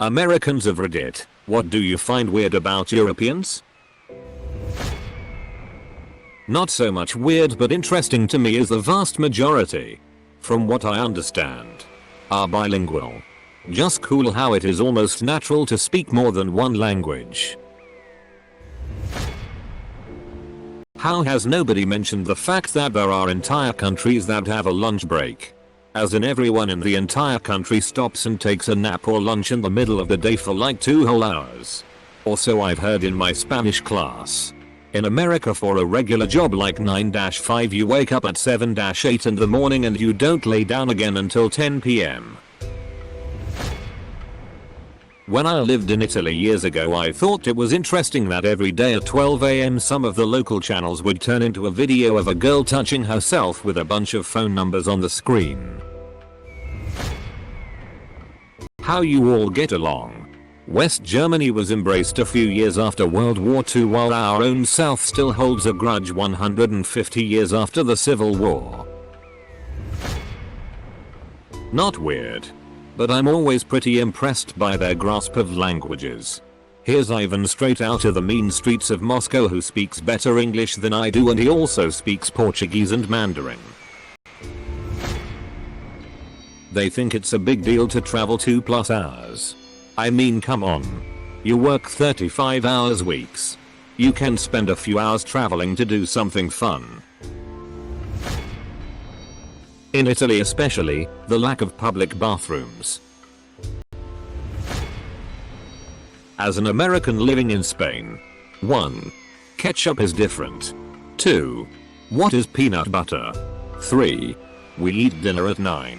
Americans of Reddit, what do you find weird about Europeans? Not so much weird but interesting to me is the vast majority, from what I understand, are bilingual. Just cool how it is almost natural to speak more than one language. How has nobody mentioned the fact that there are entire countries that have a lunch break? As in everyone in the entire country stops and takes a nap or lunch in the middle of the day for like 2 whole hours. Or so I've heard in my Spanish class. In America for a regular job like 9-5 you wake up at 7-8 in the morning and you don't lay down again until 10 p.m. When I lived in Italy years ago I thought it was interesting that every day at 12 a.m. some of the local channels would turn into a video of a girl touching herself with a bunch of phone numbers on the screen. How you all get along. West Germany was embraced a few years after World War II while our own South still holds a grudge 150 years after the Civil War. Not weird. But I'm always pretty impressed by their grasp of languages. Here's Ivan straight out of the mean streets of Moscow who speaks better English than I do, and he also speaks Portuguese and Mandarin. They think it's a big deal to travel 2+ hours. I mean, come on. You work 35 hours weeks. You can spend a few hours traveling to do something fun. In Italy especially, the lack of public bathrooms. As an American living in Spain. 1. Ketchup is different. 2. What is peanut butter? 3. We eat dinner at 9.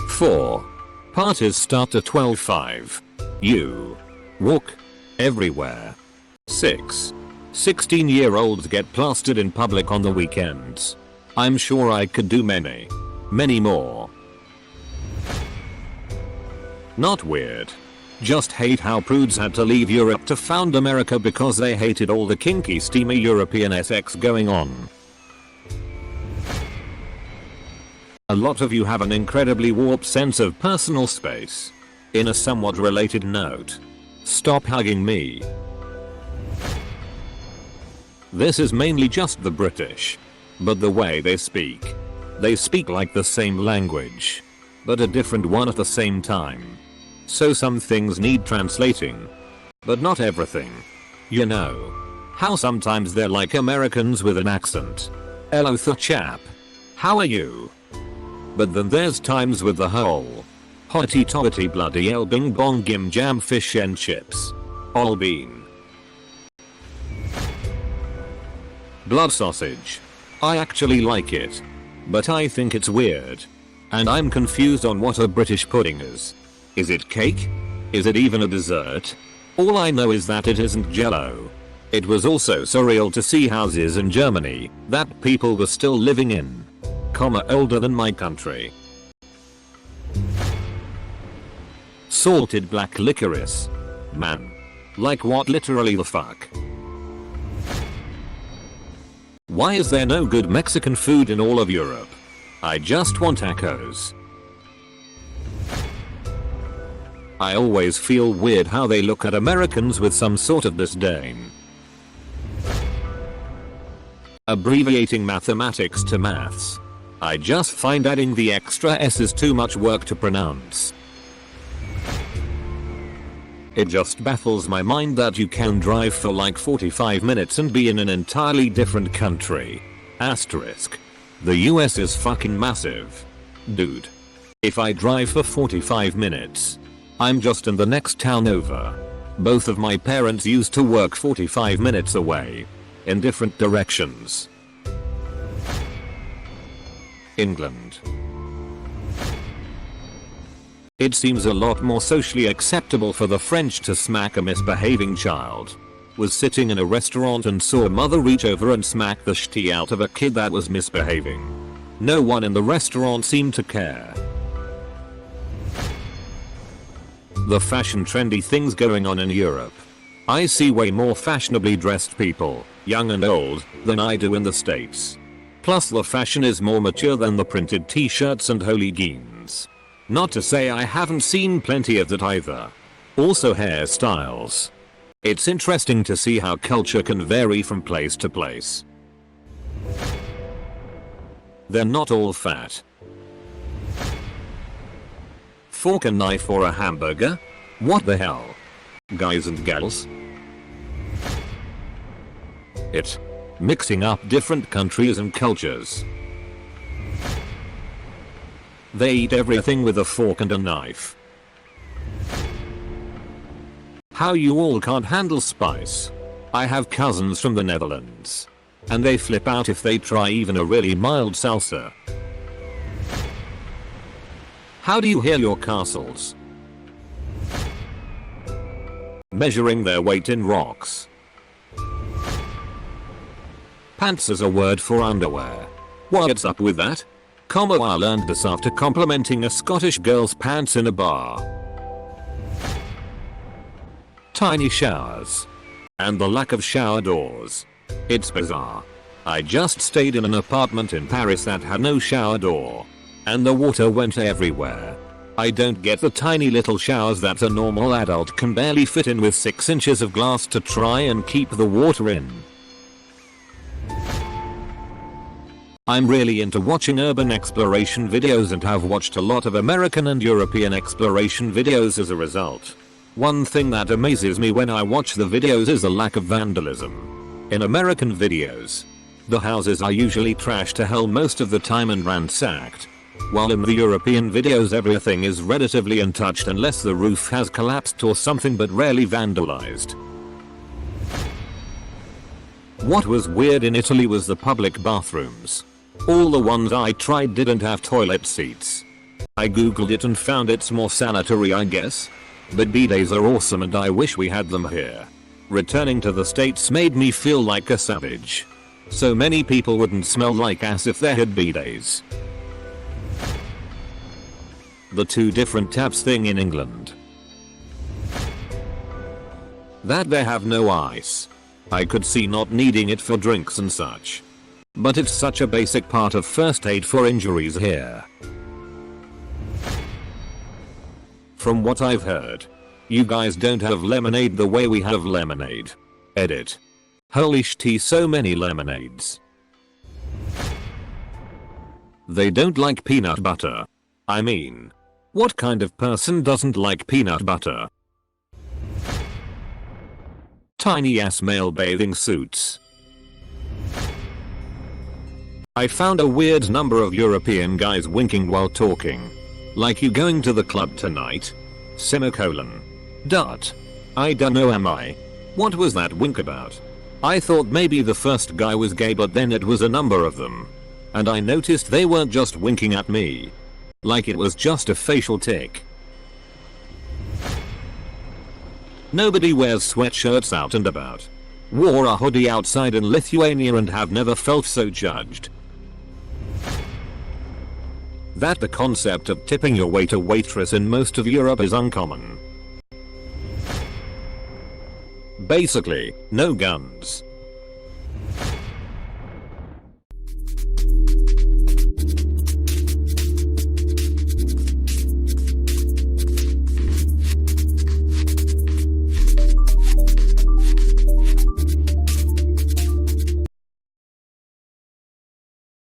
4. Parties start at 12:05. You walk everywhere. 6. 16-year-olds get plastered in public on the weekends. I'm sure I could do many more. Not weird. Just hate how prudes had to leave Europe to found America because they hated all the kinky steamy European sex going on. A lot of you have an incredibly warped sense of personal space. In a somewhat related note, stop hugging me. This is mainly just the British. But the way they speak. They speak like the same language, but a different one at the same time. So some things need translating. But not everything. You know how sometimes they're like Americans with an accent. Hello chap. How are you? But then there's times with the whole hotty totty bloody hell bing bong gim jam fish and chips. All bean. Blood sausage. I actually like it. But I think it's weird. And I'm confused on what a British pudding is. Is it cake? Is it even a dessert? All I know is that it isn't jello. It was also surreal to see houses in Germany that people were still living in, older than my country. Salted black licorice. Man. Like what, literally the fuck? Why is there no good Mexican food in all of Europe? I just want tacos. I always feel weird how they look at Americans with some sort of disdain. Abbreviating mathematics to maths. I just find adding the extra S is too much work to pronounce. It just baffles my mind that you can drive for like 45 minutes and be in an entirely different country. Asterisk. The US is fucking massive. Dude. If I drive for 45 minutes, I'm just in the next town over. Both of my parents used to work 45 minutes away. In different directions. England. It seems a lot more socially acceptable for the French to smack a misbehaving child. Was sitting in a restaurant and saw a mother reach over and smack the shitty out of a kid that was misbehaving. No one in the restaurant seemed to care. The fashion trendy things going on in Europe. I see way more fashionably dressed people, young and old, than I do in the States. Plus the fashion is more mature than the printed t-shirts and holy jeans. Not to say I haven't seen plenty of that either. Also hairstyles. It's interesting to see how culture can vary from place to place. They're not all fat. Fork and knife for a hamburger? What the hell? Guys and gals? It. Mixing up different countries and cultures. They eat everything with a fork and a knife. How you all can't handle spice. I have cousins from the Netherlands. And they flip out if they try even a really mild salsa. How do you heal your castles? Measuring their weight in rocks. Pants is a word for underwear. What's up with that? I learned this after complimenting a Scottish girl's pants in a bar. Tiny showers. And the lack of shower doors. It's bizarre. I just stayed in an apartment in Paris that had no shower door. And the water went everywhere. I don't get the tiny little showers that a normal adult can barely fit in with 6 inches of glass to try and keep the water in. I'm really into watching urban exploration videos and have watched a lot of American and European exploration videos as a result. One thing that amazes me when I watch the videos is the lack of vandalism. In American videos, the houses are usually trashed to hell most of the time and ransacked. While in the European videos everything is relatively untouched unless the roof has collapsed or something, but rarely vandalized. What was weird in Italy was the public bathrooms. All the ones I tried didn't have toilet seats. I googled it and found it's more sanitary, I guess. But bidets are awesome and I wish we had them here. Returning to the States made me feel like a savage. So many people wouldn't smell like ass if they had bidets. The 2 different taps thing in England. That they have no ice. I could see not needing it for drinks and such. But it's such a basic part of first aid for injuries here. From what I've heard, you guys don't have lemonade the way we have lemonade. Edit. Holy shit, so many lemonades. They don't like peanut butter. I mean, what kind of person doesn't like peanut butter? Tiny ass male bathing suits. I found a weird number of European guys winking while talking. Like, you going to the club tonight? Semicolon. Dot. I dunno, am I? What was that wink about? I thought maybe the first guy was gay, but then it was a number of them. And I noticed they weren't just winking at me. Like it was just a facial tic. Nobody wears sweatshirts out and about. Wore a hoodie outside in Lithuania and have never felt so judged. That the concept of tipping your waiter waitress in most of Europe is uncommon. Basically, no guns.